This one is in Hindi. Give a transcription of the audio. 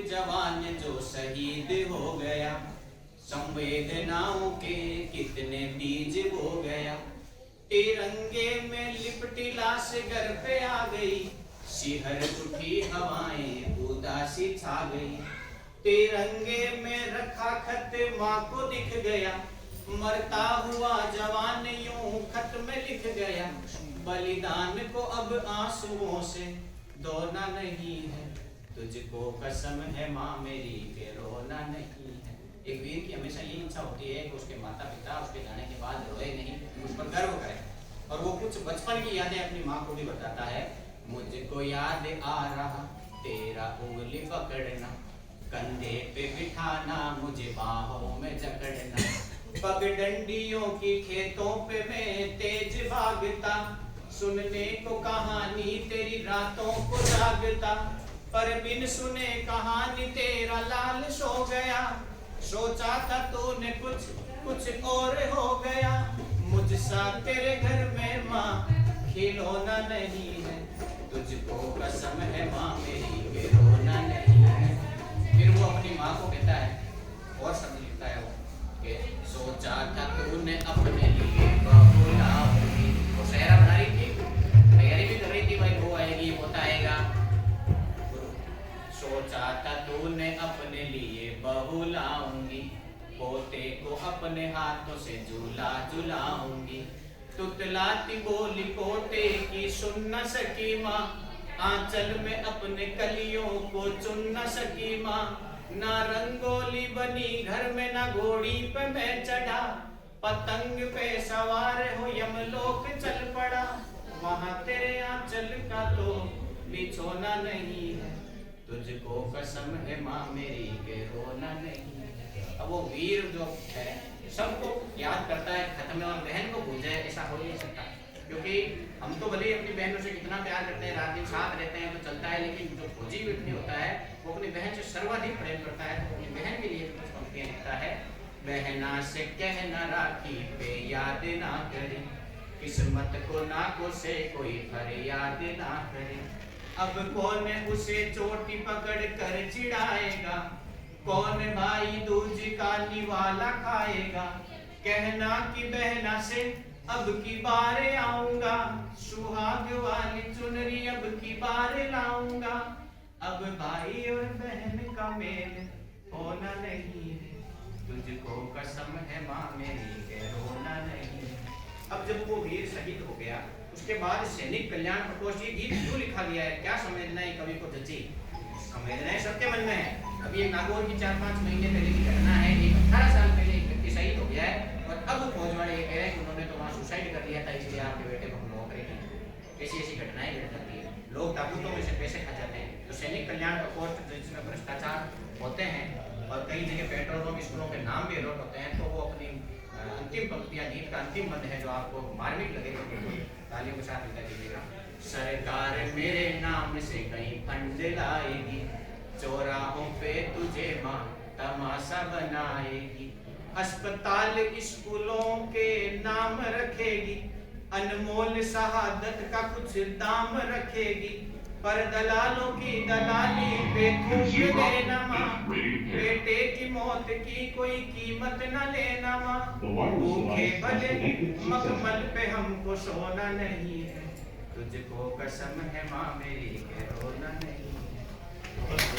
जवान जो शहीद हो गया, संवेदनाओं के कितने बीज बो गया। तिरंगे में लिपटी लाश घर पे आ गई, शिहर उठी हवाएं उदासी छा गई। तिरंगे में रखा खत माँ को दिख गया, मरता हुआ जवान यूं खत में लिख गया। बलिदान को अब आंसुओं से धोना नहीं है, तुझको कसम है माँ मेरी के रोना नहीं है। एक वीर की हमेशा ये इच्छा होती है कि उसके माता पिता उसके जाने के बाद रोए नहीं, उस पर गर्व करे। और वो कुछ बचपन की यादें अपनी माँ को भी बताता है। मुझको याद आ रहा तेरा उंगली पकड़ना, कंधे पे बिठाना मुझे बाहों में जकड़ना। पगडंडियों की खेतों पे मैं तेज भागता, सुनने को कहानी तेरी रातों को जागता। पर बिन सुने कहानी तेरा लाल सो गया, सोचा था तूने कुछ और हो गया। मुझसा तेरे घर में माँ खिलौना नहीं है, तुझको कसम है माँ मेरी के रोना नहीं है। फिर वो अपनी माँ को कहता है और शब्द लिखता है वो कि सोचा था तूने अपने लिए बहू लाऊंगी। वो सेहरा बना रही थी, तैयारी भी कर रही थी, भाई वो आएगी पोता आएगा। सोचा था तूने अपने लिए बहू लाऊंगी, पोते को अपने हाथों से झूला झुलाऊंगी। तुतलाती बोली पोते की सुन न सकी माँ, आंचल में अपने कलियों को चुन न सकी माँ। ना रंगोली बनी घर में, ना घोड़ी पे मैं चढ़ा, पतंग पे सवार हो यमलोक चल पड़ा। वहां तेरे आंचल का तो बिछोना नहीं है, तुझको कसम है माँ मेरी के रोना नहीं है। अब वो वीर जो है सबको याद करता है खत्म में, और बहन को भूल जाए ऐसा हो ही नहीं सकता। क्योंकि हम तो भले अपनी बहनों से कितना प्यार करते हैं, रात दिन साथ रहते हैं तो चलता है, लेकिन जो फौजी व्यक्ति होता है वो अपनी बहन से सर्वाधिक प्रेम करता है। तो अपनी बहन के लिए कुछ पंक्तियां लिखता है। बहना से कहना राखी पे याद ना करे, किस्मत को नाकों से कोई फरियाद ना करे। अब कौन उसे चोटी पकड़ कर चिढ़ाएगा, कौन भाई दूज का निवाला खाएगा। कहना कि बहना से अब की बार आऊंगा, सुहाग वाली चुनरी अब की बार लाऊंगा। अब भाई और बहन का मेल होना नहीं है, तुझको कसम है माँ मेरी के रोना नहीं है। अब जब वो वीर शहीद हो गया उसके बाद सैनिक कल्याण प्रकोष्ठ ये गीत क्यों लिखा गया है, क्या संवेदनाएं कवि को जची? संवेदनाएं सबके मन में है। अभी एक नागौर की 4-5 महीने पहले की घटना है, एक 18 साल पहले एक व्यक्ति शहीद हो गया है और अब फौज वाले ये कह रहे हैं कि उन्होंने तो वहाँ सुसाइड कर लिया था, इसलिए आपके बेटे को नौकरी नहीं। ऐसी घटनाएं घट जाती है, लोग ताबूतों में से पैसे खा जाते हैं। तो सैनिक कल्याण प्रकोष्ठ जिसमें भ्रष्टाचार होते हैं और कई जगह पेट्रोल पंप स्कूलों के नाम भी अलॉट होते हैं, तो वो अपनी अंतिम पंक्तियां, गीत का अंतिम बंद है जो आपको मार्मिक लगेगा, तालियों के साथ लिखा दीजिएगा। सरकार मेरे नाम से कहीं फंड लाएगी, चौराहों पे तुझे माँ तमाशा बनाएगी। अस्पताल स्कूलों के नाम रखेगी, अनमोल शहादत का कुछ दाम रखेगी। पर दलालों की दलाली पे थूक देना माँ, बेटे की मौत की कोई कीमत न लेना माँ। भूखे भले मखमल पे हमको सोना नहीं है, तुझको कसम है माँ मेरी के रोना नहीं है।